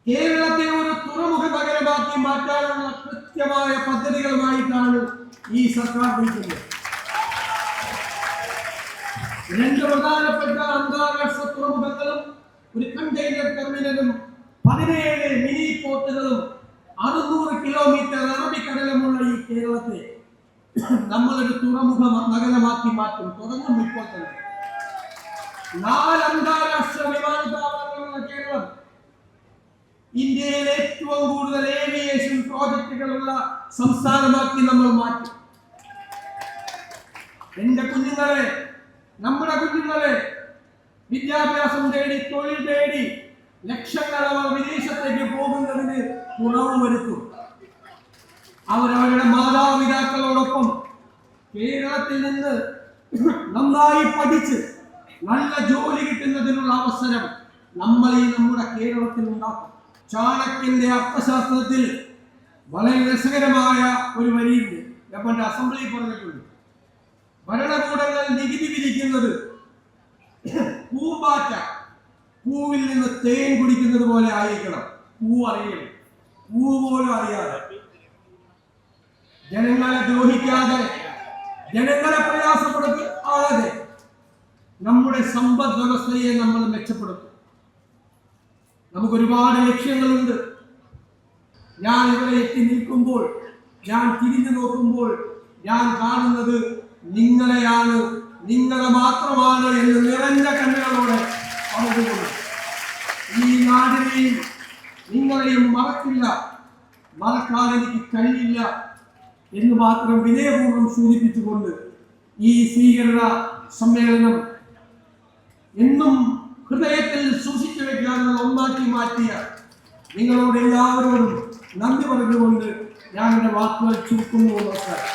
കേരളത്തെ ഒരു തുറമുഖ നഗരമാക്കി മാറ്റാനുള്ള കൃത്യമായ പദ്ധതികളുമായിട്ടാണ് ഈ സർക്കാർ നീക്കുന്നത്. രണ്ട് പ്രധാനപ്പെട്ട അന്താരാഷ്ട്ര തുറമുഖങ്ങളും ഒരു കണ്ടെയ്നർ ടെർമിനലും 17 മിനി പോർട്ടുകളും 600 കിലോമീറ്റർ അറബിക്കടലുമുള്ള ഈ കേരളത്തെ നമ്മളൊരു തുറമുഖ നഗരമാക്കി മാറ്റും. തുടങ്ങും ഇപ്പോൾ തന്നെ. 4 അന്താരാഷ്ട്ര വിമാനത്താവളങ്ങളുള്ള കേരളം ഇന്ത്യയിലെ ഏറ്റവും കൂടുതൽ ഏവിയേഷൻ പ്രോജക്റ്റുകളുള്ള സംസ്ഥാനമാക്കി നമ്മൾ മാറ്റും. എന്റെ കുഞ്ഞുങ്ങളെ, നമ്മുടെ കുഞ്ഞുങ്ങളെ വിദ്യാഭ്യാസം തേടി, തൊഴിൽ തേടി ലക്ഷങ്ങൾ അവർ വിദേശത്തേക്ക് പോകുന്നതിന് കുറവ് വരുത്തും. അവരവരുടെ മാതാപിതാക്കളോടൊപ്പം കേരളത്തിൽ നിന്ന് നന്നായി പഠിച്ച് നല്ല ജോലി കിട്ടുന്നതിനുള്ള അവസരം നമ്മൾ ഈ നമ്മുടെ കേരളത്തിൽ ഉണ്ടാക്കും. ചാണക്യന്റെ അർത്ഥശാസ്ത്രത്തിൽ വളരെ രസകരമായ ഒരു വരിയുണ്ട്. ഞാൻ അസംബ്ലിയിൽ പറഞ്ഞിട്ടുണ്ട്. ഭരണകൂടങ്ങൾ നികുതി വിധിക്കുന്നത് പൂമ്പാറ്റ പൂവിൽ നിന്ന് തേൻ കുടിക്കുന്നത് പോലെ ആയിരിക്കണം. പൂ അറിയണം, പൂ പോലും അറിയാതെ, ജനങ്ങളെ ദ്രോഹിക്കാതെ, ജനങ്ങളെ പ്രയാസപ്പെടുത്താതെ നമ്മുടെ സമ്പദ് വ്യവസ്ഥയെ നമ്മൾ മെച്ചപ്പെടുത്തും. നമുക്ക് ഒരുപാട് ലക്ഷ്യങ്ങളുണ്ട്. ഞാൻ ഇവിടെ എത്തി നിൽക്കുമ്പോൾ, ഞാൻ തിരിഞ്ഞു നോക്കുമ്പോൾ ഞാൻ കാണുന്നത് നിങ്ങളെയാണ്, നിങ്ങളെ മാത്രമാണ് എന്ന് നിറഞ്ഞ കണ്ണുകളോടെ പറഞ്ഞുകൊണ്ട് ഈ നാടിനെയും നിങ്ങളെയും മറക്കില്ല, മറക്കാൻ എനിക്ക് കഴിയില്ല എന്ന് മാത്രം വിനയപൂർവ്വം സൂചിപ്പിച്ചുകൊണ്ട് ഈ സ്വീകരണ സമ്മേളനം എന്നും ഹൃദയത്തിൽ സൂക്ഷിച്ചു വെക്കാനുള്ള ഒന്നാക്കി മാറ്റിയ നിങ്ങളോട് എല്ലാവരോടും നന്ദി പറഞ്ഞുകൊണ്ട് ഞാൻ എൻ്റെ വാക്കുകൾ ചുരുക്കുന്നു. നമസ്കാരം.